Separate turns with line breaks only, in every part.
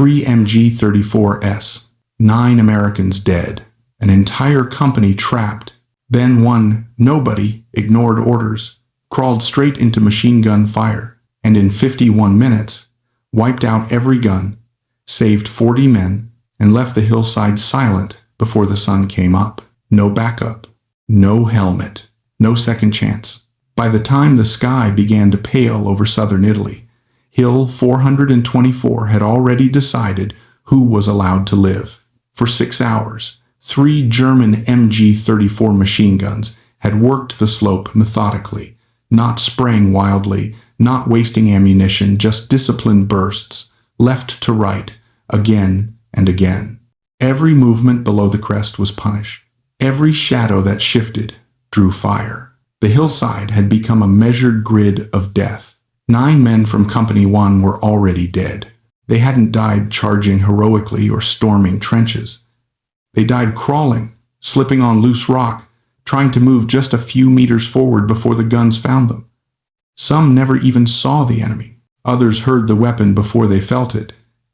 3 MG34s, 9 Americans dead, an entire company trapped. Then one nobody ignored orders, crawled straight into machine gun fire, and in 51 minutes, wiped out every gun, saved 40 men, and left the hillside silent before the sun came up. No backup, no helmet, no second chance. By the time the sky began to pale over southern Italy, Hill 424 had already decided who was allowed to live. For 6 hours, 3 German MG34 machine guns had worked the slope methodically, not spraying wildly, not wasting ammunition, just disciplined bursts, left to right, again and again. Every movement below the crest was punished. Every shadow that shifted drew fire. The hillside had become a measured grid of death. 9 men from Company 1 were already dead. They hadn't died charging heroically or storming trenches. They died crawling, slipping on loose rock, trying to move just a few meters forward before the guns found them. Some never even saw the enemy. Others heard the weapon before they felt it,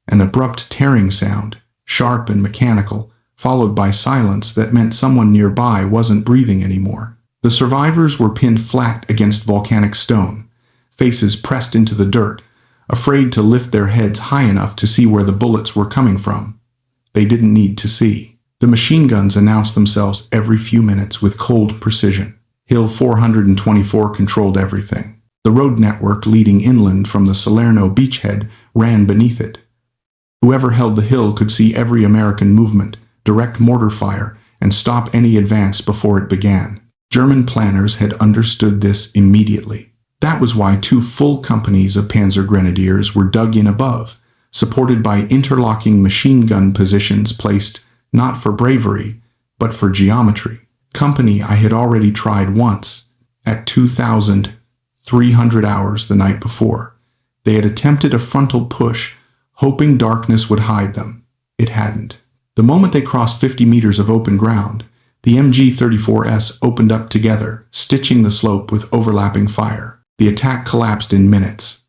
an abrupt tearing sound, sharp and mechanical, followed by silence that meant someone nearby wasn't breathing anymore. The survivors were pinned flat against volcanic stone, faces pressed into the dirt, afraid to lift their heads high enough to see where the bullets were coming from. They didn't need to see. The machine guns announced themselves every few minutes with cold precision. Hill 424 controlled everything. The road network leading inland from the Salerno beachhead ran beneath it. Whoever held the hill could see every American movement, direct mortar fire, and stop any advance before it began. German planners had understood this immediately. That was why 2 full companies of Panzer Grenadiers were dug in above, supported by interlocking machine gun positions placed not for bravery, but for geometry. Company I had already tried once, at 2,300 hours the night before. They had attempted a frontal push, hoping darkness would hide them. It hadn't. The moment they crossed 50 meters of open ground, the MG34s opened up together, stitching the slope with overlapping fire. The attack collapsed in minutes.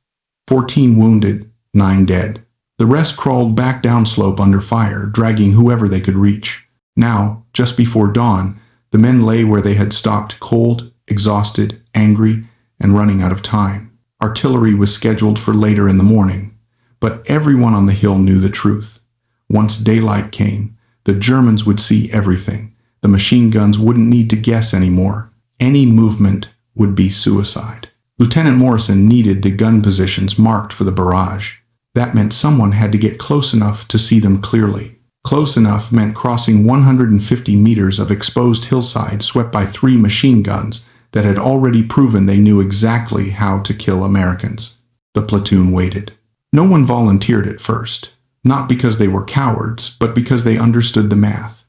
14 wounded, 9 dead. The rest crawled back downslope under fire, dragging whoever they could reach. Now, just before dawn, the men lay where they had stopped, cold, exhausted, angry, and running out of time. Artillery was scheduled for later in the morning, but everyone on the hill knew the truth. Once daylight came, the Germans would see everything. The machine guns wouldn't need to guess anymore. Any movement would be suicide. Lieutenant Morrison needed the gun positions marked for the barrage. That meant someone had to get close enough to see them clearly. Close enough meant crossing 150 meters of exposed hillside swept by 3 machine guns that had already proven they knew exactly how to kill Americans. The platoon waited. No one volunteered at first, not because they were cowards, but because they understood the math.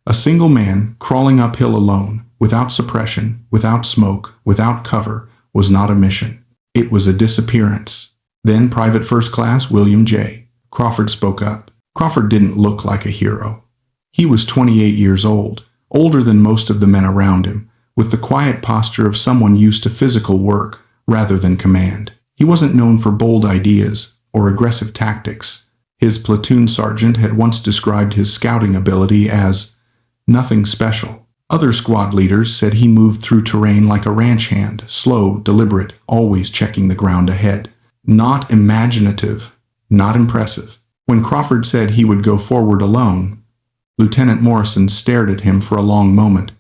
A single man crawling uphill alone, without suppression, without smoke, without cover, was not a mission. It was a disappearance. Then Private First Class William J. Crawford spoke up. Crawford didn't look like a hero. He was 28 years old, older than most of the men around him, with the quiet posture of someone used to physical work rather than command. He wasn't known for bold ideas or aggressive tactics. His platoon sergeant had once described his scouting ability as nothing special. Other squad leaders said he moved through terrain like a ranch hand, slow, deliberate, always checking the ground ahead. Not imaginative, not impressive. When Crawford said he would go forward alone, Lieutenant Morrison stared at him for a long moment,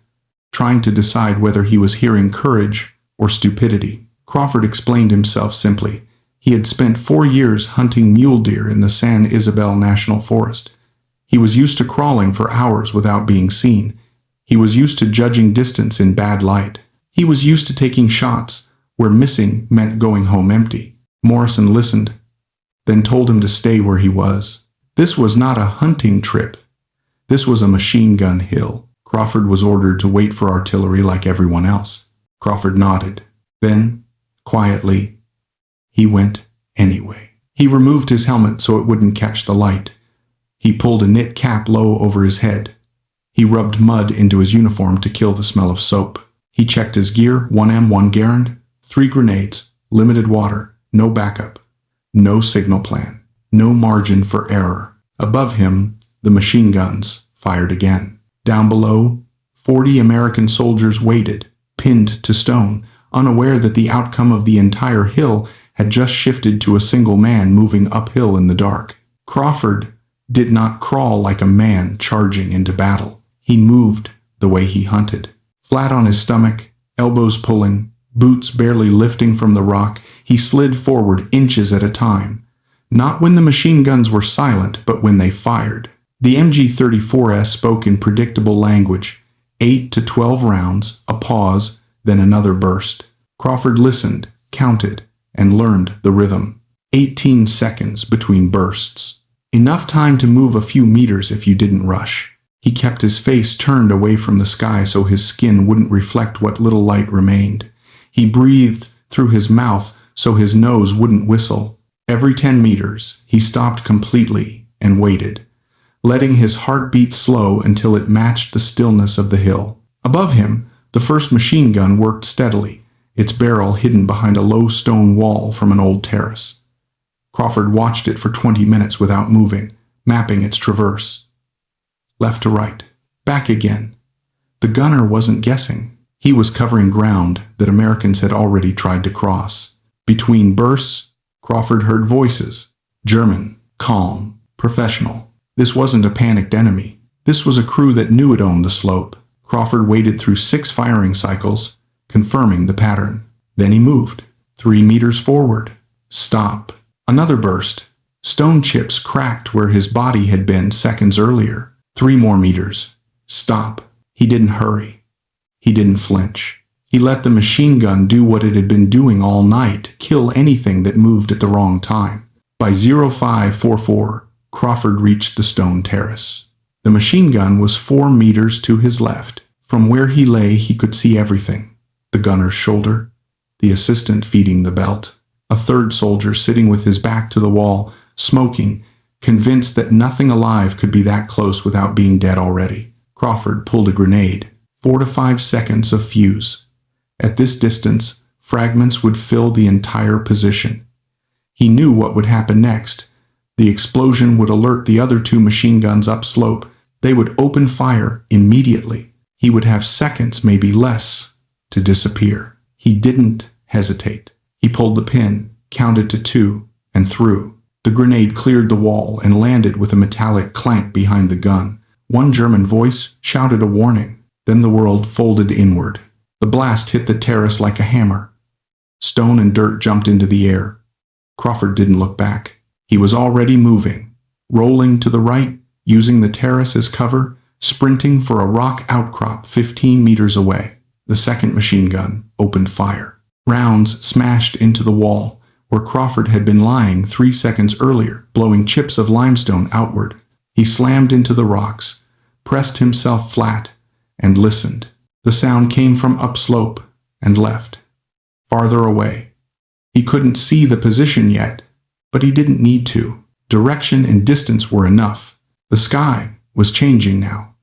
trying to decide whether he was hearing courage or stupidity. Crawford explained himself simply. He had spent 4 years hunting mule deer in the San Isabel National Forest. He was used to crawling for hours without being seen. He was used to judging distance in bad light. He was used to taking shots where missing meant going home empty. Morrison listened, then told him to stay where he was. This was not a hunting trip. This was a machine gun hill. Crawford was ordered to wait for artillery like everyone else. Crawford nodded. Then, quietly, he went anyway. He removed his helmet so it wouldn't catch the light. He pulled a knit cap low over his head. He rubbed mud into his uniform to kill the smell of soap. He checked his gear, 1M1 Garand, 3 grenades, limited water, no backup, no signal plan, No margin for error. Above him, the machine guns fired again. Down below, 40 American soldiers waited, pinned to stone, unaware that the outcome of the entire hill had just shifted to a single man moving uphill in the dark. Crawford did not crawl like a man charging into battle. He moved the way he hunted. Flat on his stomach, elbows pulling, boots barely lifting from the rock, he slid forward inches at a time. Not when the machine guns were silent, but when they fired. The MG34S spoke in predictable language. 8 to 12 rounds, a pause, then another burst. Crawford listened, counted, and learned the rhythm. 18 seconds between bursts. Enough time to move a few meters if you didn't rush. He kept his face turned away from the sky so his skin wouldn't reflect what little light remained. He breathed through his mouth so his nose wouldn't whistle. Every 10 meters, he stopped completely and waited, letting his heart beat slow until it matched the stillness of the hill. Above him, the first machine gun worked steadily, its barrel hidden behind a low stone wall from an old terrace. Crawford watched it for 20 minutes without moving, mapping its traverse. Left to right, back again. The gunner wasn't guessing. He was covering ground that Americans had already tried to cross. Between bursts, Crawford heard voices. German, calm, professional. This wasn't a panicked enemy. This was a crew that knew it owned the slope. Crawford waited through 6 firing cycles, confirming the pattern. Then he moved. 3 meters forward. Stop. Another burst. Stone chips cracked where his body had been seconds earlier. 3 more meters. Stop. He didn't hurry. He didn't flinch. He let the machine gun do what it had been doing all night, kill anything that moved at the wrong time. By 0544, Crawford reached the stone terrace. The machine gun was 4 meters to his left. From where he lay, he could see everything. The gunner's shoulder, the assistant feeding the belt, a third soldier sitting with his back to the wall, smoking, convinced that nothing alive could be that close without being dead already. Crawford pulled a grenade. 4 to 5 seconds of fuse. At this distance, fragments would fill the entire position. He knew what would happen next. The explosion would alert the other 2 machine guns upslope. They would open fire immediately. He would have seconds, maybe less, to disappear. He didn't hesitate. He pulled the pin, counted to 2, and threw. The grenade cleared the wall and landed with a metallic clank behind the gun. One German voice shouted a warning. Then the world folded inward. The blast hit the terrace like a hammer. Stone and dirt jumped into the air. Crawford didn't look back. He was already moving, rolling to the right, using the terrace as cover, sprinting for a rock outcrop 15 meters away. The second machine gun opened fire. Rounds smashed into the wall, where Crawford had been lying 3 seconds earlier, blowing chips of limestone outward. He slammed into the rocks, pressed himself flat, and listened. The sound came from upslope and left, farther away. He couldn't see the position yet, but he didn't need to. Direction and distance were enough. The sky was changing now.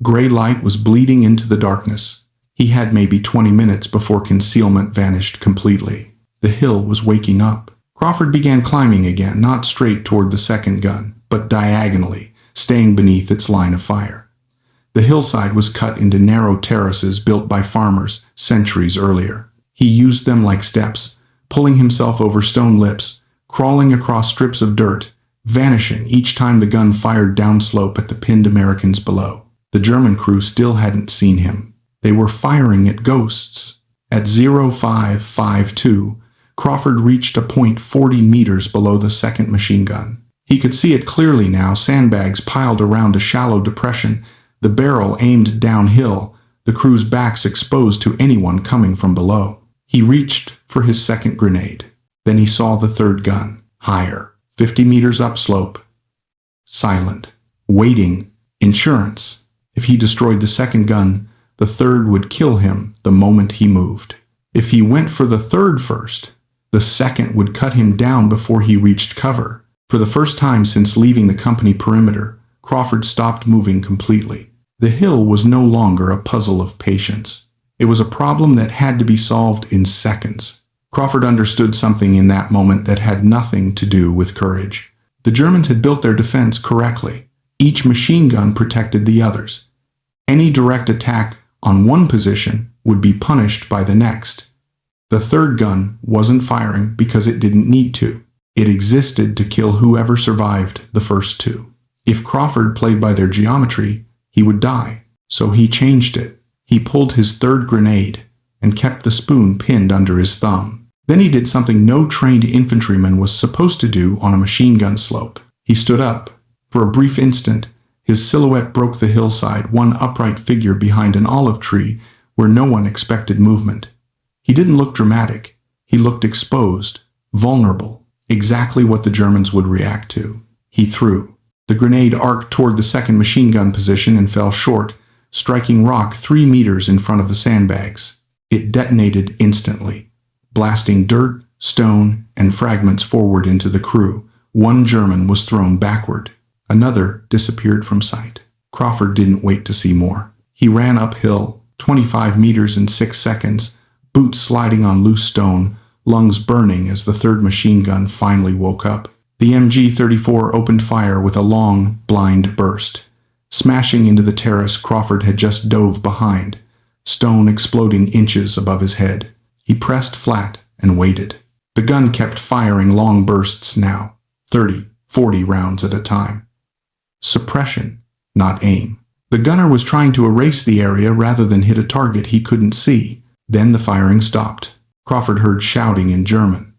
Gray light was bleeding into the darkness. He had maybe 20 minutes before concealment vanished completely. The hill was waking up. Crawford began climbing again, not straight toward the second gun, but diagonally, staying beneath its line of fire. The hillside was cut into narrow terraces built by farmers centuries earlier. He used them like steps, pulling himself over stone lips, crawling across strips of dirt, vanishing each time the gun fired downslope at the pinned Americans below. The German crew still hadn't seen him. They were firing at ghosts. At 0552, Crawford reached a point 40 meters below the second machine gun. He could see it clearly now, sandbags piled around a shallow depression, the barrel aimed downhill, the crew's backs exposed to anyone coming from below. He reached for his second grenade. Then he saw the third gun, higher, 50 meters upslope. Silent, waiting, insurance. If he destroyed the second gun, the third would kill him the moment he moved. If he went for the third first, the second would cut him down before he reached cover. For the first time since leaving the company perimeter, Crawford stopped moving completely. The hill was no longer a puzzle of patience. It was a problem that had to be solved in seconds. Crawford understood something in that moment that had nothing to do with courage. The Germans had built their defense correctly. Each machine gun protected the others. Any direct attack on one position would be punished by the next. The third gun wasn't firing because it didn't need to. It existed to kill whoever survived the first two. If Crawford played by their geometry, he would die. So he changed it. He pulled his third grenade and kept the spoon pinned under his thumb. Then he did something no trained infantryman was supposed to do on a machine gun slope. He stood up. For a brief instant, his silhouette broke the hillside, one upright figure behind an olive tree where no one expected movement. He didn't look dramatic. He looked exposed, vulnerable, exactly what the Germans would react to. He threw. The grenade arced toward the second machine gun position and fell short, striking rock 3 meters in front of the sandbags. It detonated instantly, blasting dirt, stone, and fragments forward into the crew. One German was thrown backward. Another disappeared from sight. Crawford didn't wait to see more. He ran uphill, 25 meters in 6 seconds, boots sliding on loose stone, lungs burning as the third machine gun finally woke up. The MG34 opened fire with a long, blind burst. Smashing into the terrace Crawford had just dove behind, stone exploding inches above his head. He pressed flat and waited. The gun kept firing long bursts now, 30, 40 rounds at a time. Suppression, not aim. The gunner was trying to erase the area rather than hit a target he couldn't see. Then the firing stopped. Crawford heard shouting in German.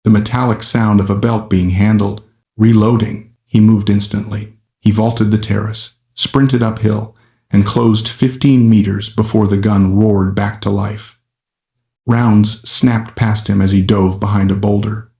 The metallic sound of a belt being handled. Reloading. He moved instantly. He vaulted the terrace, sprinted uphill, and closed 15 meters before the gun roared back to life. Rounds snapped past him as he dove behind a boulder.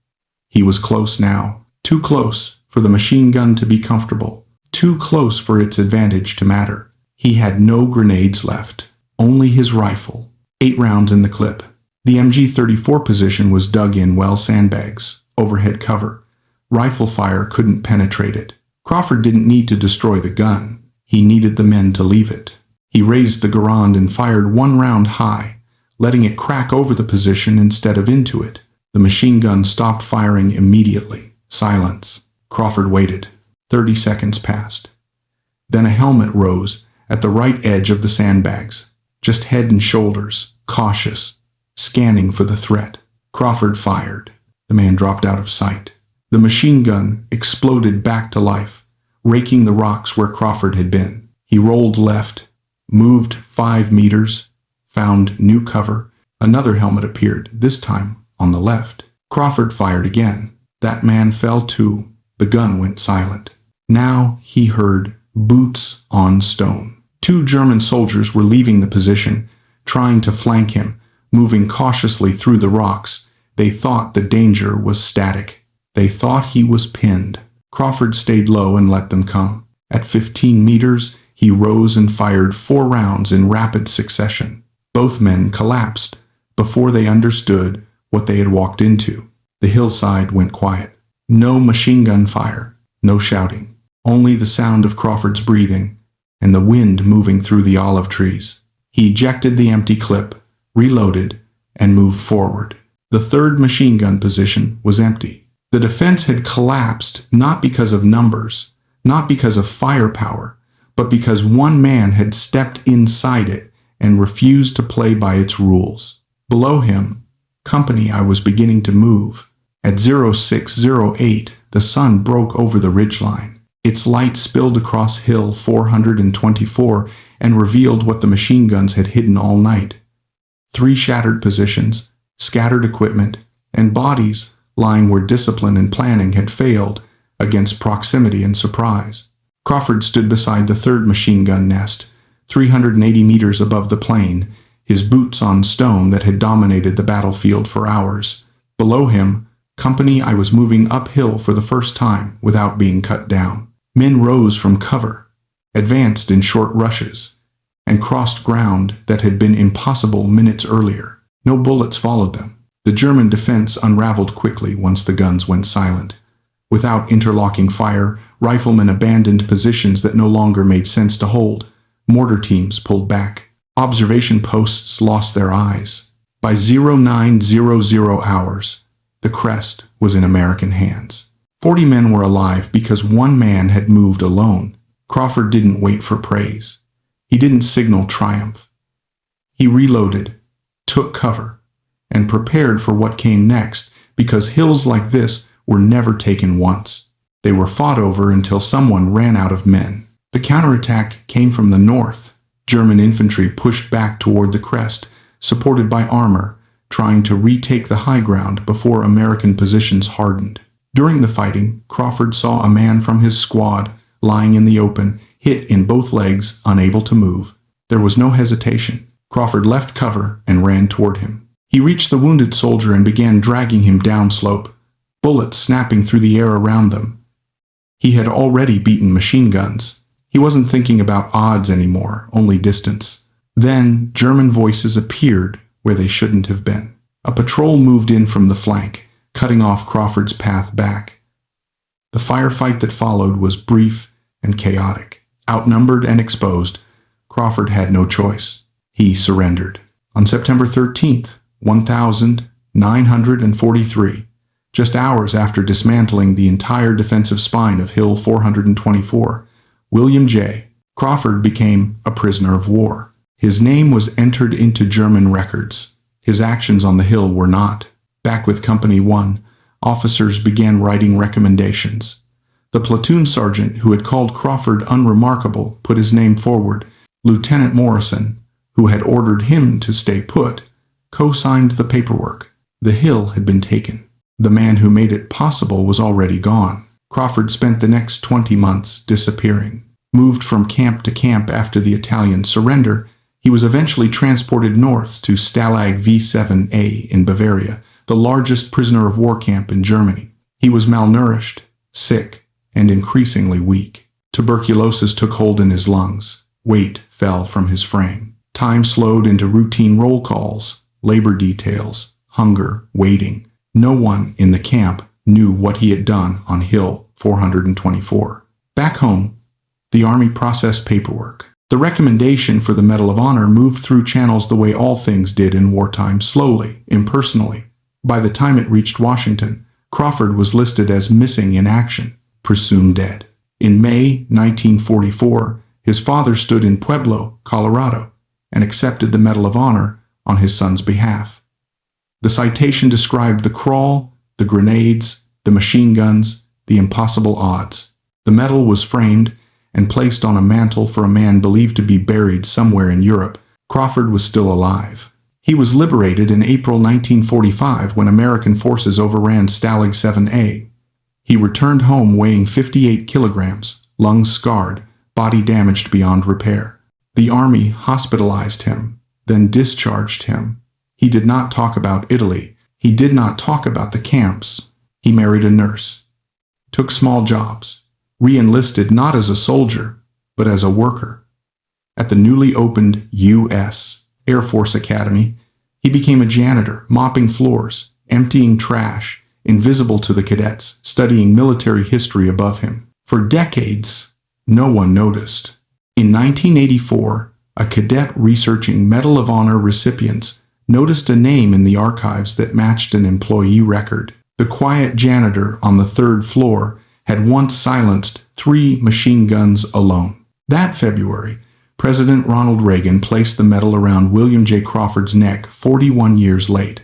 He was close now, too close for the machine gun to be comfortable, too close for its advantage to matter. He had no grenades left, only his rifle. 8 rounds in the clip. The MG34 position was dug in well, sandbags, overhead cover. Rifle fire couldn't penetrate it. Crawford didn't need to destroy the gun. He needed the men to leave it. He raised the Garand and fired 1 round high, letting it crack over the position instead of into it. The machine gun stopped firing immediately. Silence. Crawford waited. 30 seconds passed. Then a helmet rose at the right edge of the sandbags, just head and shoulders, cautious, scanning for the threat. Crawford fired. The man dropped out of sight. The machine gun exploded back to life, raking the rocks where Crawford had been. He rolled left, moved 5 meters, found new cover. Another helmet appeared, this time on the left. Crawford fired again. That man fell too. The gun went silent. Now he heard boots on stone. 2 German soldiers were leaving the position, trying to flank him, moving cautiously through the rocks. They thought the danger was static. They thought he was pinned. Crawford stayed low and let them come. At 15 meters, he rose and fired 4 rounds in rapid succession. Both men collapsed before they understood what they had walked into. The hillside went quiet. No machine gun fire, no shouting, only the sound of Crawford's breathing and the wind moving through the olive trees. He ejected the empty clip, reloaded, and moved forward. The third machine gun position was empty. The defense had collapsed not because of numbers, not because of firepower, but because one man had stepped inside it and refused to play by its rules. Below him, Company I was beginning to move. At 0608, the sun broke over the ridgeline. Its light spilled across Hill 424 and revealed what the machine guns had hidden all night. 3 shattered positions, scattered equipment, and bodies lying where discipline and planning had failed against proximity and surprise. Crawford stood beside the third machine gun nest, 380 meters above the plain, his boots on stone that had dominated the battlefield for hours. Below him, Company I was moving uphill for the first time without being cut down. Men rose from cover, advanced in short rushes, and crossed ground that had been impossible minutes earlier. No bullets followed them. The German defense unraveled quickly once the guns went silent. Without interlocking fire, riflemen abandoned positions that no longer made sense to hold. Mortar teams pulled back. Observation posts lost their eyes. By 0900 hours, the crest was in American hands. 40 men were alive because one man had moved alone. Crawford didn't wait for praise. He didn't signal triumph. He reloaded, took cover, and prepared for what came next, because hills like this were never taken once. They were fought over until someone ran out of men. The counterattack came from the north. German infantry pushed back toward the crest, supported by armor, trying to retake the high ground before American positions hardened. During the fighting, Crawford saw a man from his squad lying in the open, hit in both legs, unable to move. There was no hesitation. Crawford left cover and ran toward him. He reached the wounded soldier and began dragging him downslope, bullets snapping through the air around them. He had already beaten machine guns. He wasn't thinking about odds anymore, only distance. Then German voices appeared where they shouldn't have been. A patrol moved in from the flank, cutting off Crawford's path back. The firefight that followed was brief and chaotic. Outnumbered and exposed, Crawford had no choice. He surrendered. On September 13th, 1943, just hours after dismantling the entire defensive spine of Hill 424, William J. Crawford became a prisoner of war. His name was entered into German records. His actions on the hill were not. Back with Company 1, officers began writing recommendations. The platoon sergeant who had called Crawford unremarkable put his name forward. Lieutenant Morrison, who had ordered him to stay put, co-signed the paperwork. The hill had been taken. The man who made it possible was already gone. Crawford spent the next 20 months disappearing. Moved from camp to camp after the Italian surrender, he was eventually transported north to Stalag V7A in Bavaria, the largest prisoner of war camp in Germany. He was malnourished, sick, and increasingly weak. Tuberculosis took hold in his lungs. Weight fell from his frame. Time slowed into routine roll calls, labor details, hunger, waiting. No one in the camp knew what he had done on Hill 424. Back home, the Army processed paperwork. The recommendation for the Medal of Honor moved through channels the way all things did in wartime, slowly, impersonally. By the time it reached Washington, Crawford was listed as missing in action, presumed dead. In May 1944, his father stood in Pueblo, Colorado, and accepted the Medal of Honor on his son's behalf. The citation described the crawl, the grenades, the machine guns, the impossible odds. The medal was framed and placed on a mantle for a man believed to be buried somewhere in Europe. Crawford was still alive. He was liberated in April 1945 when American forces overran Stalag 7A. He returned home weighing 58 kilograms, lungs scarred, body damaged beyond repair. The Army hospitalized him, then discharged him. He did not talk about Italy. He did not talk about the camps. He married a nurse, took small jobs, re-enlisted not as a soldier, but as a worker. At the newly opened U.S. Air Force Academy, he became a janitor, mopping floors, emptying trash, invisible to the cadets, studying military history above him. For decades, no one noticed. In 1984, a cadet researching Medal of Honor recipients noticed a name in the archives that matched an employee record. The quiet janitor on the third floor had once silenced 3 machine guns alone. That February, President Ronald Reagan placed the medal around William J. Crawford's neck 41 years late.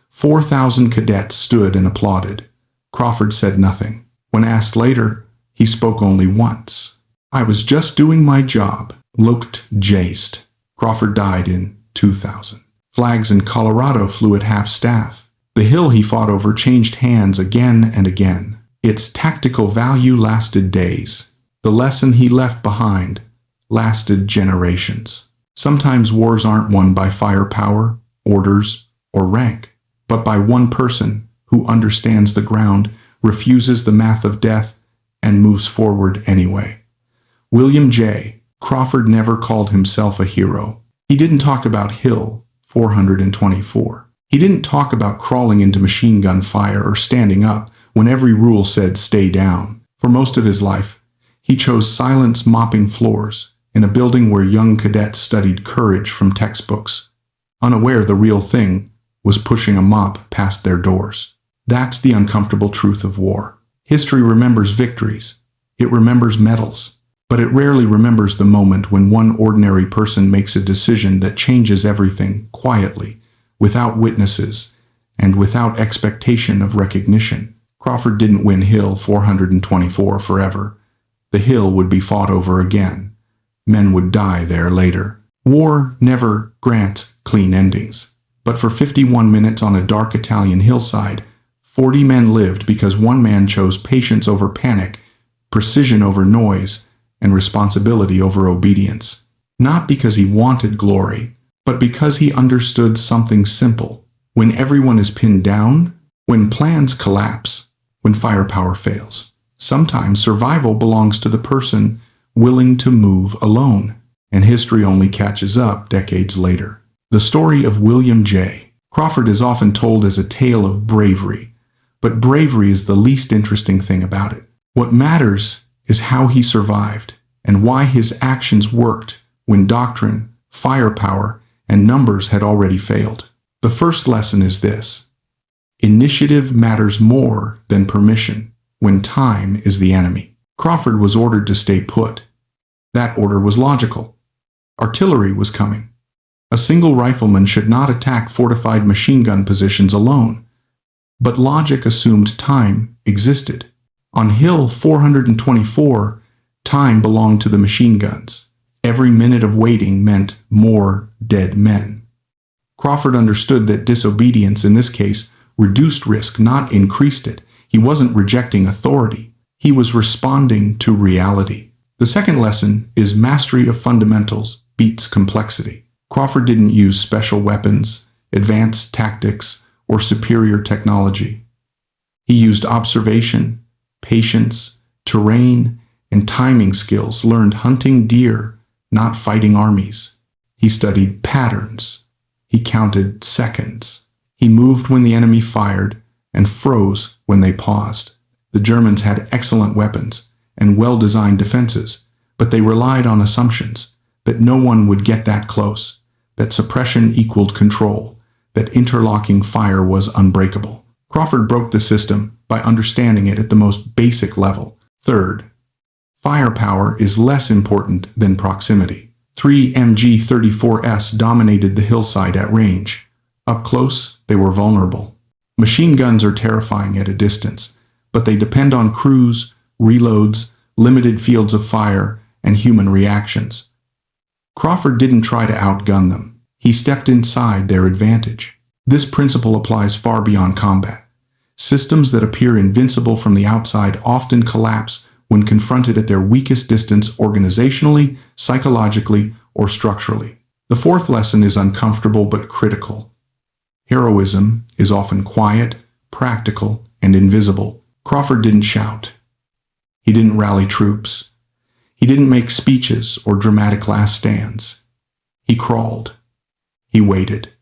4,000 cadets stood and applauded. Crawford said nothing. When asked later, he spoke only once. "I was just doing my job," looked jazzed. Crawford died in 2000. Flags in Colorado flew at half-staff. The hill he fought over changed hands again and again. Its tactical value lasted days. The lesson he left behind lasted generations. Sometimes wars aren't won by firepower, orders, or rank, but by one person who understands the ground, refuses the math of death, and moves forward anyway. William J. Crawford never called himself a hero. He didn't talk about Hill 424. He didn't talk about crawling into machine gun fire or standing up when every rule said stay down. For most of his life, he chose silence, mopping floors in a building where young cadets studied courage from textbooks, unaware the real thing was pushing a mop past their doors. That's the uncomfortable truth of war. History remembers victories. It remembers medals. But it rarely remembers the moment when one ordinary person makes a decision that changes everything quietly, without witnesses, and without expectation of recognition. Crawford didn't win Hill 424 forever. The hill would be fought over again. Men would die there later. War never grants clean endings. But for 51 minutes on a dark Italian hillside, 40 men lived because one man chose patience over panic, precision over noise, and responsibility over obedience. Not because he wanted glory, but because he understood something simple. When everyone is pinned down, when plans collapse, when firepower fails, sometimes survival belongs to the person willing to move alone, and history only catches up decades later. The story of William J. Crawford is often told as a tale of bravery, but bravery is the least interesting thing about it. What matters is how he survived and why his actions worked when doctrine, firepower, and numbers had already failed. The first lesson is this: initiative matters more than permission when time is the enemy. Crawford was ordered to stay put. That order was logical. Artillery was coming. A single rifleman should not attack fortified machine gun positions alone. But logic assumed time existed. On Hill 424, time belonged to the machine guns. Every minute of waiting meant more dead men. Crawford understood that disobedience in this case reduced risk, not increased it. He wasn't rejecting authority. He was responding to reality. The second lesson is mastery of fundamentals beats complexity. Crawford didn't use special weapons, advanced tactics, or superior technology. He used observation, patience, terrain, and timing skills learned hunting deer, not fighting armies. He studied patterns. He counted seconds. He moved when the enemy fired and froze when they paused. The Germans had excellent weapons and well-designed defenses, but they relied on assumptions that no one would get that close, that suppression equaled control, that interlocking fire was unbreakable. Crawford broke the system by understanding it at the most basic level. Third, firepower is less important than proximity. 3 MG34s dominated the hillside at range. Up close, they were vulnerable. Machine guns are terrifying at a distance, but they depend on crews, reloads, limited fields of fire, and human reactions. Crawford didn't try to outgun them. He stepped inside their advantage. This principle applies far beyond combat. Systems that appear invincible from the outside often collapse when confronted at their weakest distance organizationally, psychologically, or structurally. The fourth lesson is uncomfortable but critical. Heroism is often quiet, practical, and invisible. Crawford didn't shout. He didn't rally troops. He didn't make speeches or dramatic last stands. He crawled. He waited.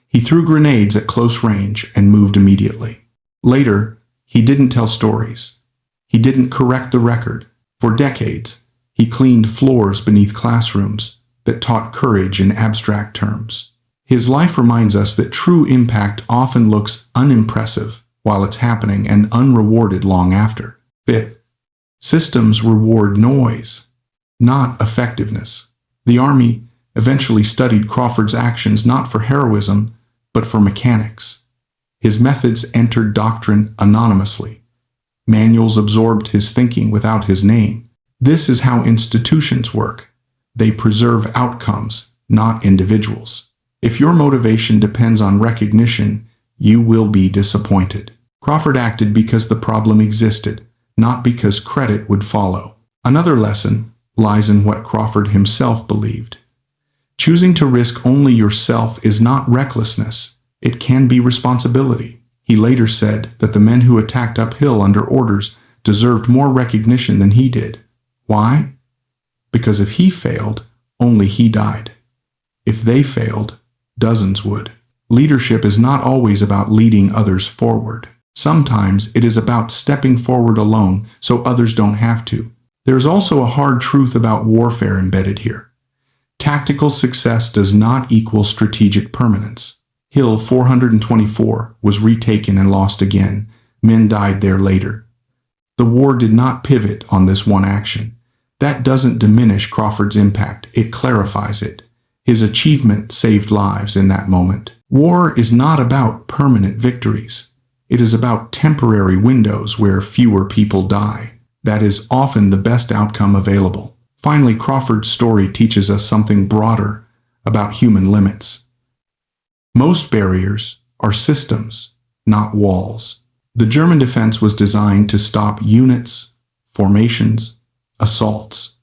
He threw grenades at close range and moved immediately. Later, he didn't tell stories. He didn't correct the record. For decades, he cleaned floors beneath classrooms that taught courage in abstract terms. His life reminds us that true impact often looks unimpressive while it's happening and unrewarded long after. Fifth, systems reward noise, not effectiveness. The Army eventually studied Crawford's actions not for heroism, but for mechanics. His methods entered doctrine anonymously. Manuals absorbed his thinking without his name. This is how institutions work. They preserve outcomes, not individuals. If your motivation depends on recognition, you will be disappointed. Crawford acted because the problem existed, not because credit would follow. Another lesson lies in what Crawford himself believed. Choosing to risk only yourself is not recklessness. It can be responsibility. He later said that the men who attacked uphill under orders deserved more recognition than he did. Why? Because if he failed, only he died. If they failed, dozens would. Leadership is not always about leading others forward. Sometimes it is about stepping forward alone so others don't have to. There's also a hard truth about warfare embedded here. Tactical success does not equal strategic permanence. Hill 424 was retaken and lost again. Men died there later. The war did not pivot on this one action. That doesn't diminish Crawford's impact, it clarifies it. His achievement saved lives in that moment. War is not about permanent victories. It is about temporary windows where fewer people die. That is often the best outcome available. Finally, Crawford's story teaches us something broader about human limits. Most barriers are systems, not walls. The German defense was designed to stop units, formations, assaults.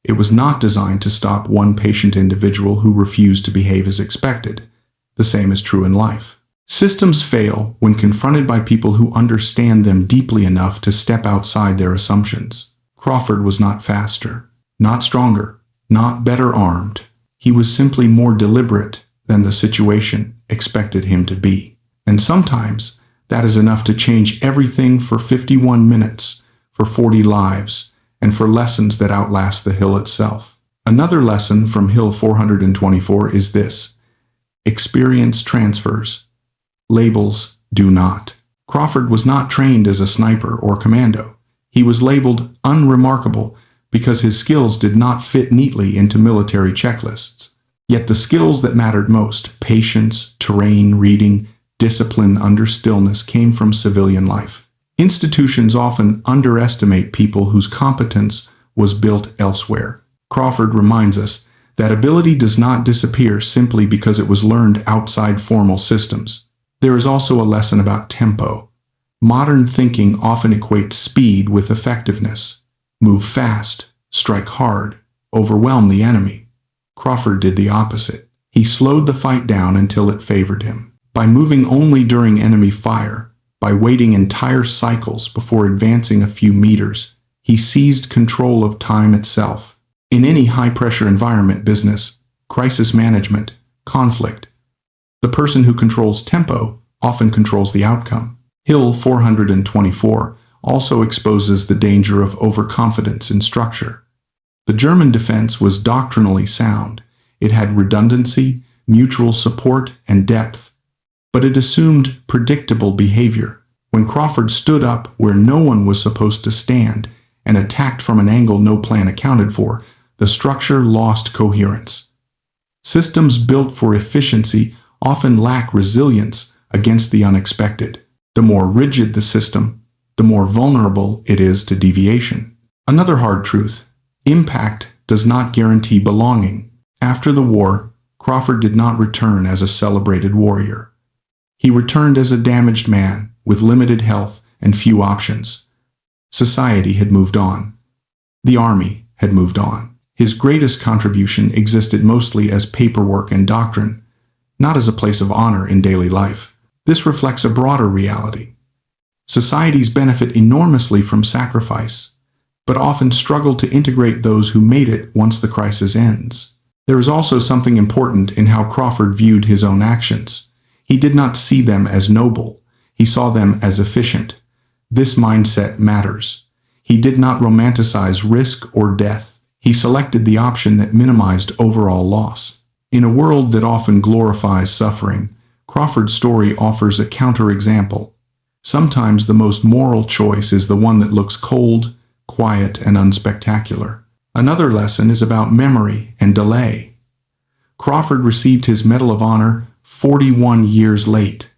It was not designed to stop one patient individual who refused to behave as expected. The same is true in life. Systems fail when confronted by people who understand them deeply enough to step outside their assumptions. Crawford was not faster, not stronger, not better armed. He was simply more deliberate than the situation expected him to be. And sometimes that is enough to change everything for 51 minutes, for 40 lives, and for lessons that outlast the hill itself. Another lesson from Hill 424 is this: experience transfers. Labels do not. Crawford was not trained as a sniper or commando. He was labeled unremarkable because his skills did not fit neatly into military checklists. Yet the skills that mattered most, patience, terrain reading, discipline under stillness, came from civilian life. Institutions often underestimate people whose competence was built elsewhere. Crawford reminds us that ability does not disappear simply because it was learned outside formal systems. There is also a lesson about tempo. Modern thinking often equates speed with effectiveness. Move fast, strike hard, overwhelm the enemy. Crawford did the opposite. He slowed the fight down until it favored him. By moving only during enemy fire, by waiting entire cycles before advancing a few meters, he seized control of time itself. In any high-pressure environment, business, crisis management, conflict, the person who controls tempo often controls the outcome. Hill 424 also exposes the danger of overconfidence in structure. The German defense was doctrinally sound. It had redundancy, mutual support, and depth, but it assumed predictable behavior. When Crawford stood up where no one was supposed to stand and attacked from an angle no plan accounted for, the structure lost coherence. Systems built for efficiency often lack resilience against the unexpected. The more rigid the system, the more vulnerable it is to deviation. Another hard truth: impact does not guarantee belonging. After the war, Crawford did not return as a celebrated warrior. He returned as a damaged man with limited health and few options. Society had moved on. The army had moved on. His greatest contribution existed mostly as paperwork and doctrine, not as a place of honor in daily life. This reflects a broader reality. Societies benefit enormously from sacrifice, but often struggle to integrate those who made it once the crisis ends. There is also something important in how Crawford viewed his own actions. He did not see them as noble. He saw them as efficient. This mindset matters. He did not romanticize risk or death. He selected the option that minimized overall loss. In a world that often glorifies suffering, Crawford's story offers a counterexample. Sometimes the most moral choice is the one that looks cold, quiet, and unspectacular. Another lesson is about memory and delay. Crawford received his Medal of Honor 41 years late.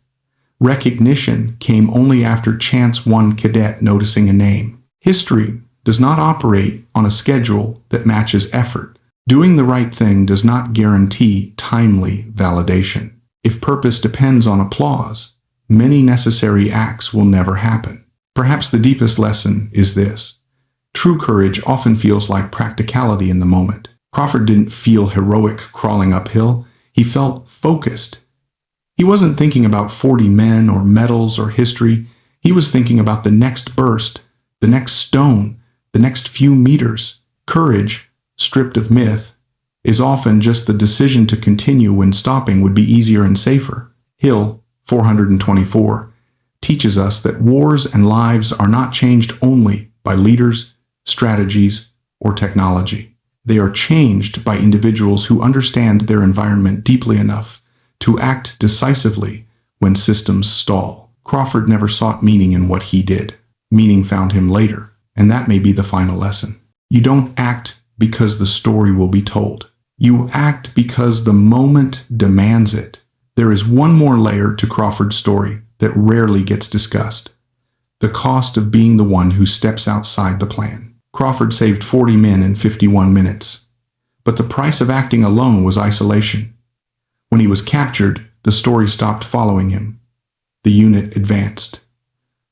Recognition came only after chance one cadet noticing a name. History does not operate on a schedule that matches effort. Doing the right thing does not guarantee timely validation. If purpose depends on applause, many necessary acts will never happen. Perhaps the deepest lesson is this: true courage often feels like practicality in the moment. Crawford didn't feel heroic crawling uphill. He felt focused. He wasn't thinking about 40 men or medals or history. He was thinking about the next burst, the next stone, the next few meters. Courage, stripped of myth, is often just the decision to continue when stopping would be easier and safer. Hill 424 teaches us that wars and lives are not changed only by leaders, strategies, or technology. They are changed by individuals who understand their environment deeply enough to act decisively when systems stall. Crawford never sought meaning in what he did. Meaning found him later, and that may be the final lesson. You don't act because the story will be told. You act because the moment demands it. There is one more layer to Crawford's story that rarely gets discussed. The cost of being the one who steps outside the plan. Crawford saved 40 men in 51 minutes. But the price of acting alone was isolation. When he was captured, the story stopped following him. The unit advanced.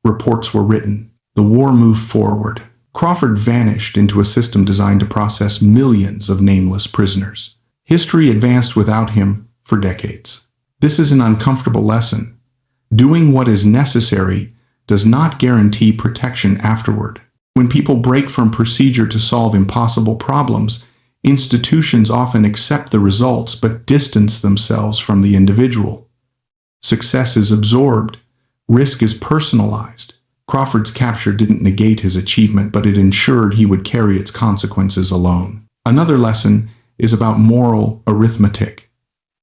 Reports were written. The war moved forward. Crawford vanished into a system designed to process millions of nameless prisoners. History advanced without him for decades. This is an uncomfortable lesson. Doing what is necessary does not guarantee protection afterward. When people break from procedure to solve impossible problems, institutions often accept the results but distance themselves from the individual. Success is absorbed. Risk is personalized. Crawford's capture didn't negate his achievement, but it ensured he would carry its consequences alone. Another lesson is about moral arithmetic.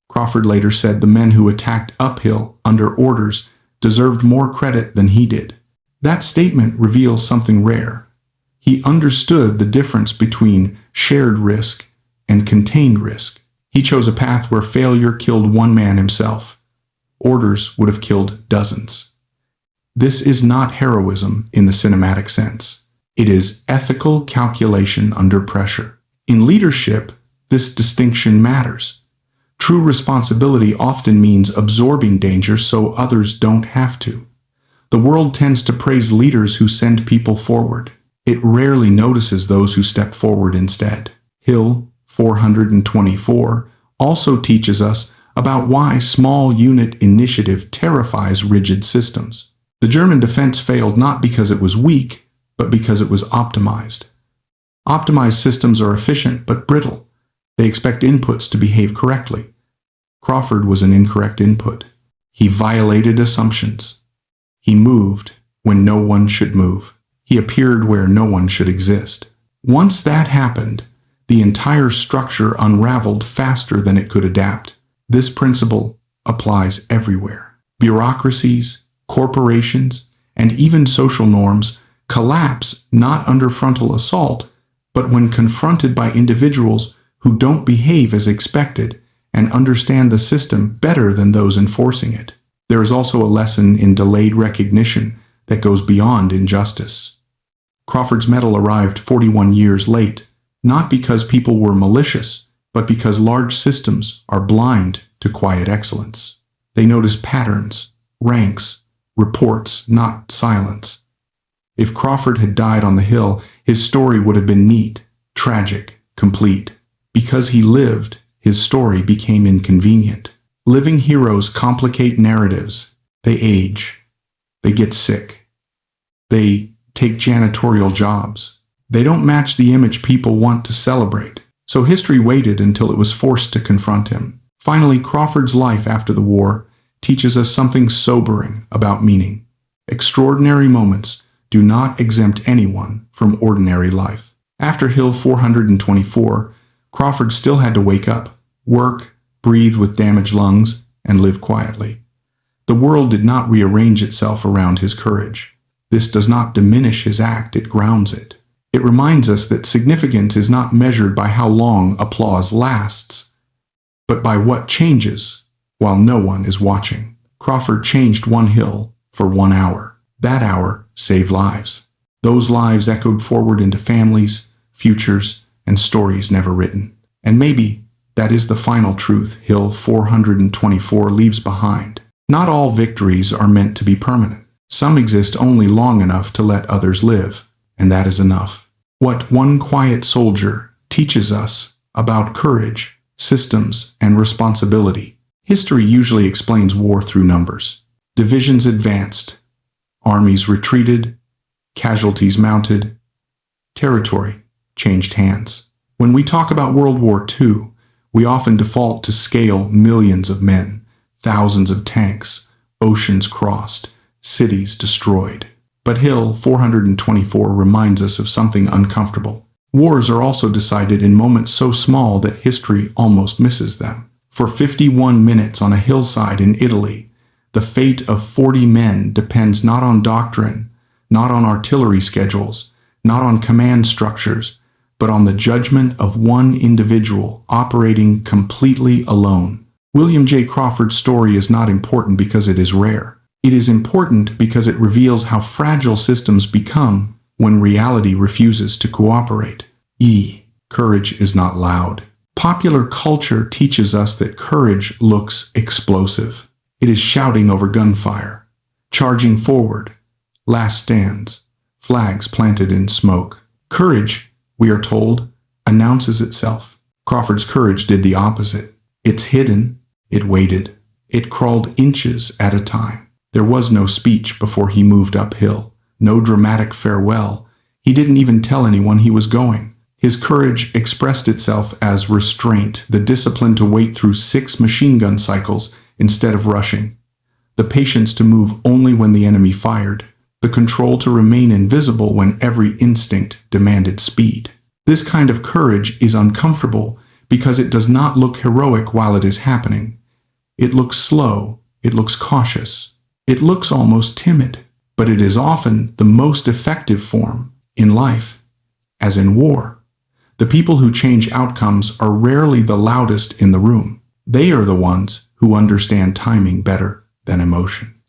Crawford later said the men who attacked uphill under orders deserved more credit than he did. That statement reveals something rare. He understood the difference between shared risk and contained risk. He chose a path where failure killed one man himself. Orders would have killed dozens. This is not heroism in the cinematic sense. It is ethical calculation under pressure. In leadership, this distinction matters. True responsibility often means absorbing danger so others don't have to. The world tends to praise leaders who send people forward. It rarely notices those who step forward instead. Hill 424 also teaches us about why small unit initiative terrifies rigid systems. The German defense failed not because it was weak, but because it was optimized. Optimized systems are efficient but brittle. They expect inputs to behave correctly. Crawford was an incorrect input. He violated assumptions. He moved when no one should move. He appeared where no one should exist. Once that happened, the entire structure unraveled faster than it could adapt. This principle applies everywhere. Bureaucracies, corporations, and even social norms collapse not under frontal assault, but when confronted by individuals who don't behave as expected and understand the system better than those enforcing it. There is also a lesson in delayed recognition that goes beyond injustice. Crawford's medal arrived 41 years late, not because people were malicious, but because large systems are blind to quiet excellence. They notice patterns, ranks, reports, not silence. If Crawford had died on the hill, his story would have been neat, tragic, complete. Because he lived, his story became inconvenient. Living heroes complicate narratives. They age. They get sick. They take janitorial jobs. They don't match the image people want to celebrate. So history waited until it was forced to confront him. Finally, Crawford's life after the war teaches us something sobering about meaning. Extraordinary moments do not exempt anyone from ordinary life. After Hill 424, Crawford still had to wake up, work, breathe with damaged lungs, and live quietly. The world did not rearrange itself around his courage. This does not diminish his act, it grounds it. It reminds us that significance is not measured by how long applause lasts, but by what changes while no one is watching. Crawford changed one hill for 1 hour. That hour saved lives. Those lives echoed forward into families, futures, and stories never written. And maybe that is the final truth Hill 424 leaves behind. Not all victories are meant to be permanent. Some exist only long enough to let others live, and that is enough. What one quiet soldier teaches us about courage, systems, and responsibility. History usually explains war through numbers. Divisions advanced, armies retreated, casualties mounted, territory changed hands. When we talk about World War II, we often default to scale millions of men, thousands of tanks, oceans crossed, cities destroyed. But Hill 424 reminds us of something uncomfortable. Wars are also decided in moments so small that history almost misses them. For 51 minutes on a hillside in Italy, the fate of 40 men depends not on doctrine, not on artillery schedules, not on command structures, but on the judgment of one individual operating completely alone. William J. Crawford's story is not important because it is rare. It is important because it reveals how fragile systems become when reality refuses to cooperate. Courage is not loud. Popular culture teaches us that courage looks explosive. It is shouting over gunfire, charging forward, last stands, flags planted in smoke. Courage, we are told, announces itself. Crawford's courage did the opposite. It's hidden, it waited, it crawled inches at a time. There was no speech before he moved uphill, no dramatic farewell. He didn't even tell anyone he was going. His courage expressed itself as restraint, the discipline to wait through 6 machine gun cycles instead of rushing, the patience to move only when the enemy fired, the control to remain invisible when every instinct demanded speed. This kind of courage is uncomfortable because it does not look heroic while it is happening. It looks slow, it looks cautious, it looks almost timid, but it is often the most effective form in life, as in war. The people who change outcomes are rarely the loudest in the room. They are the ones who understand timing better than emotion.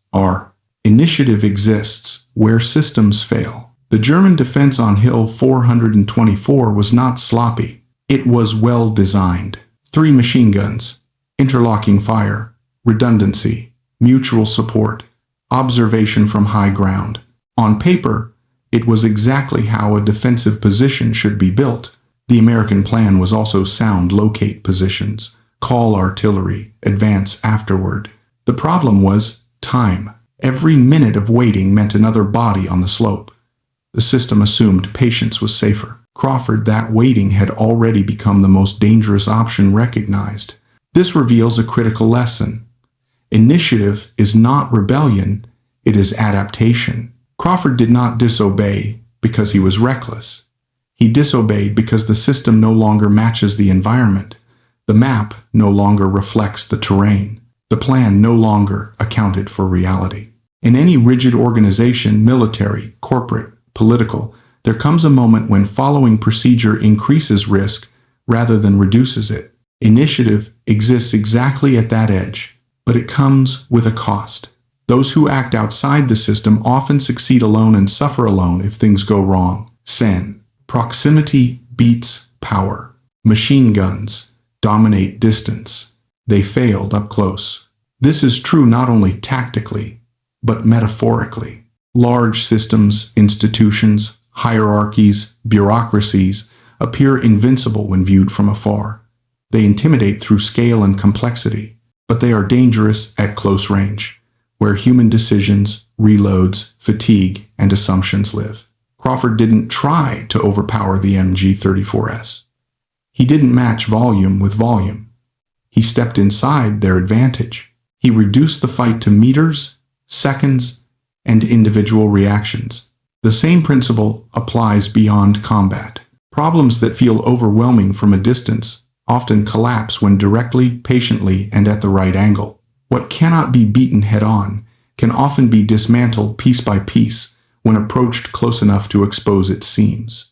Initiative exists where systems fail. The German defense on Hill 424 was not sloppy. It was well designed. 3 machine guns, interlocking fire, redundancy, mutual support, observation from high ground. On paper, it was exactly how a defensive position should be built. The American plan was also sound: locate positions, call artillery, advance afterward. The problem was time. Every minute of waiting meant another body on the slope. The system assumed patience was safer. Crawford, that waiting had already become the most dangerous option recognized. This reveals a critical lesson. Initiative is not rebellion, it is adaptation. Crawford did not disobey because he was reckless. He disobeyed because the system no longer matches the environment. The map no longer reflects the terrain. The plan no longer accounted for reality. In any rigid organization, military, corporate, political, there comes a moment when following procedure increases risk rather than reduces it. Initiative exists exactly at that edge, but it comes with a cost. Those who act outside the system often succeed alone and suffer alone if things go wrong. Proximity beats power. Machine guns dominate distance. They failed up close. This is true not only tactically, but metaphorically. Large systems, institutions, hierarchies, bureaucracies appear invincible when viewed from afar. They intimidate through scale and complexity, but they are dangerous at close range, where human decisions, reloads, fatigue, and assumptions live. Crawford didn't try to overpower the MG34S. He didn't match volume with volume. He stepped inside their advantage. He reduced the fight to meters, seconds, and individual reactions. The same principle applies beyond combat. Problems that feel overwhelming from a distance often collapse when directly, patiently, and at the right angle. What cannot be beaten head-on can often be dismantled piece by piece when approached close enough to expose its seams.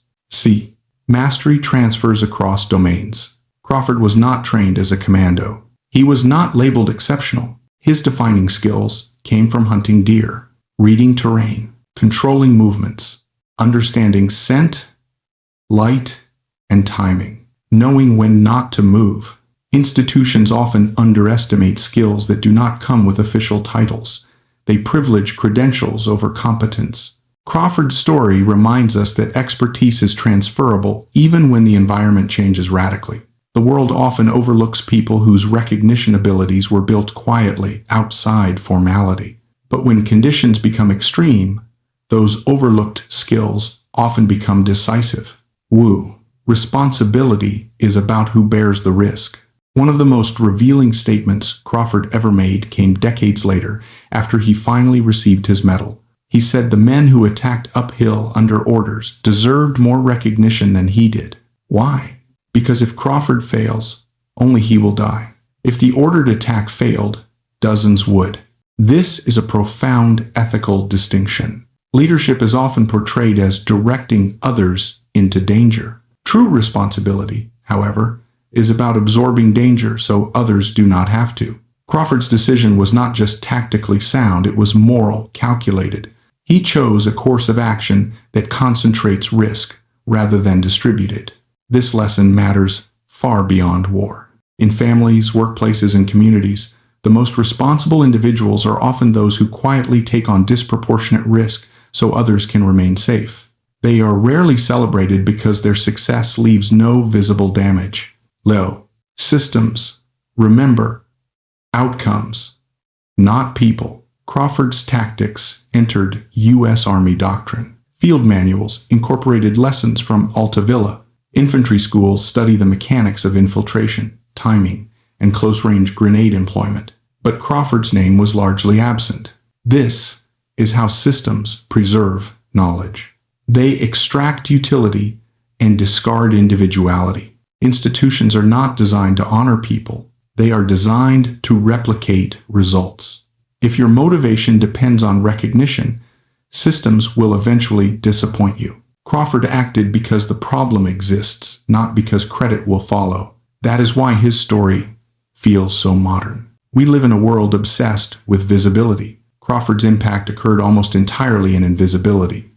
Mastery transfers across domains. Crawford was not trained as a commando. He was not labeled exceptional. His defining skills came from hunting deer, reading terrain, controlling movements, understanding scent, light, and timing, knowing when not to move. Institutions often underestimate skills that do not come with official titles. They privilege credentials over competence. Crawford's story reminds us that expertise is transferable even when the environment changes radically. The world often overlooks people whose recognition abilities were built quietly, outside formality. But when conditions become extreme, those overlooked skills often become decisive. Responsibility is about who bears the risk. One of the most revealing statements Crawford ever made came decades later, after he finally received his medal. He said the men who attacked uphill under orders deserved more recognition than he did. Why? Because if Crawford fails, only he will die. If the ordered attack failed, dozens would. This is a profound ethical distinction. Leadership is often portrayed as directing others into danger. True responsibility, however, is about absorbing danger so others do not have to. Crawford's decision was not just tactically sound, it was moral, calculated. He chose a course of action that concentrates risk rather than distribute it. This lesson matters far beyond war. In families, workplaces, and communities, the most responsible individuals are often those who quietly take on disproportionate risk so others can remain safe. They are rarely celebrated because their success leaves no visible damage. Systems. Remember, outcomes, not people. Crawford's tactics entered U.S. Army doctrine. Field manuals incorporated lessons from Alta Villa. Infantry schools study the mechanics of infiltration, timing, and close-range grenade employment. But Crawford's name was largely absent. This is how systems preserve knowledge. They extract utility and discard individuality. Institutions are not designed to honor people. They are designed to replicate results. If your motivation depends on recognition, systems will eventually disappoint you. Crawford acted because the problem exists, not because credit will follow. That is why his story feels so modern. We live in a world obsessed with visibility. Crawford's impact occurred almost entirely in invisibility.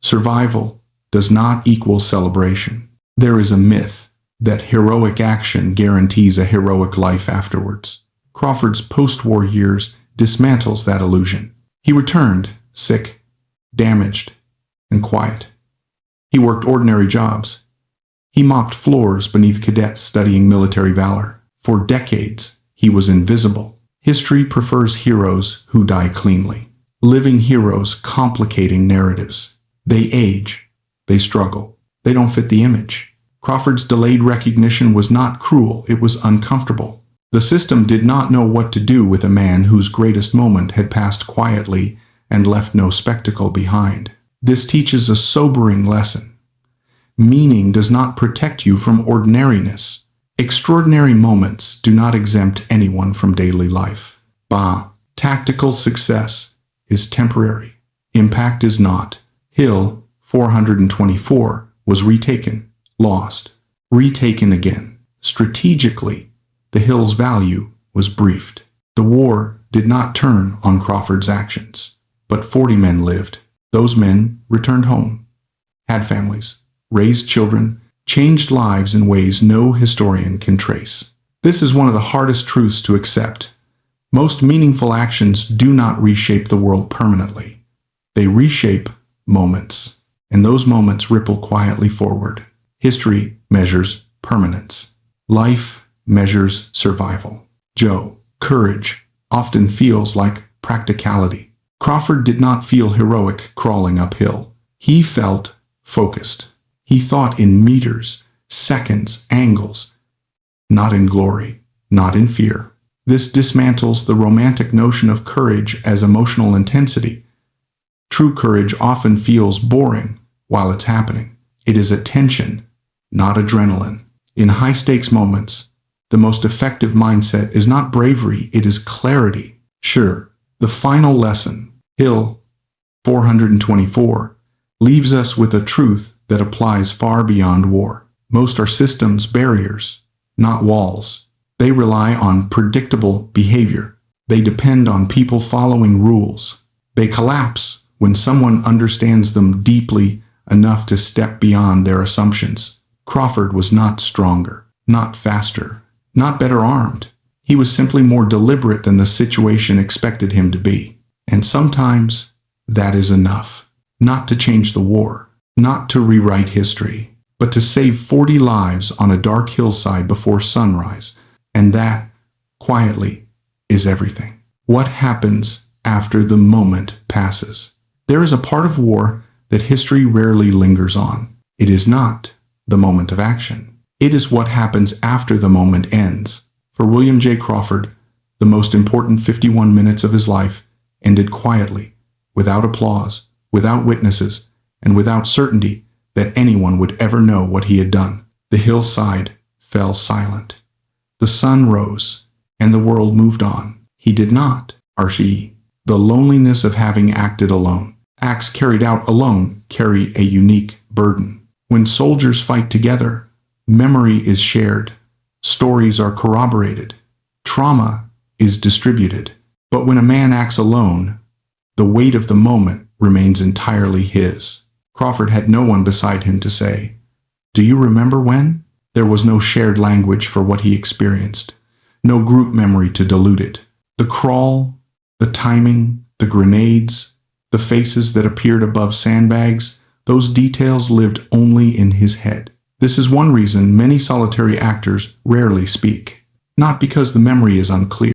Survival does not equal celebration. There is a myth that heroic action guarantees a heroic life afterwards. Crawford's post-war years dismantles that illusion. He returned, sick, damaged, and quiet. He worked ordinary jobs. He mopped floors beneath cadets studying military valor. For decades, he was invisible. History prefers heroes who die cleanly. Living heroes complicating narratives. They age. They struggle. They don't fit the image. Crawford's delayed recognition was not cruel, it was uncomfortable. The system did not know what to do with a man whose greatest moment had passed quietly and left no spectacle behind. This teaches a sobering lesson. Meaning does not protect you from ordinariness. Extraordinary moments do not exempt anyone from daily life. Tactical success is temporary. Impact is not. Hill 424 was retaken, lost, retaken again. Strategically, the Hill's value was briefed. The war did not turn on Crawford's actions, but 40 men lived. Those men returned home, had families, raised children, changed lives in ways no historian can trace. This is one of the hardest truths to accept. Most meaningful actions do not reshape the world permanently. They reshape moments, and those moments ripple quietly forward. History measures permanence. Life measures survival. Courage often feels like practicality. Crawford did not feel heroic crawling uphill. He felt focused. He thought in meters, seconds, angles, not in glory, not in fear. This dismantles the romantic notion of courage as emotional intensity. True courage often feels boring while it's happening. It is attention, not adrenaline. In high-stakes moments, the most effective mindset is not bravery, it is clarity. Sure, the final lesson, Hill 424, leaves us with a truth that applies far beyond war. Most are systems, barriers, not walls. They rely on predictable behavior. They depend on people following rules. They collapse when someone understands them deeply enough to step beyond their assumptions. Crawford was not stronger, not faster, not better armed. He was simply more deliberate than the situation expected him to be. And sometimes that is enough. Not to change the war, not to rewrite history, but to save 40 lives on a dark hillside before sunrise. And that, quietly, is everything. What happens after the moment passes? There is a part of war that history rarely lingers on. It is not the moment of action. It is what happens after the moment ends. For William J. Crawford, the most important 51 minutes of his life ended quietly, without applause, without witnesses, and without certainty that anyone would ever know what he had done. The hillside fell silent. The sun rose, and the world moved on. He did not, the loneliness of having acted alone. Acts carried out alone carry a unique burden. When soldiers fight together, memory is shared, stories are corroborated, trauma is distributed. But when a man acts alone, the weight of the moment remains entirely his. Crawford had no one beside him to say, "Do you remember when?" There was no shared language for what he experienced, no group memory to dilute it. The crawl, the timing, the grenades, the faces that appeared above sandbags, those details lived only in his head. This is one reason many solitary actors rarely speak. Not because the memory is unclear,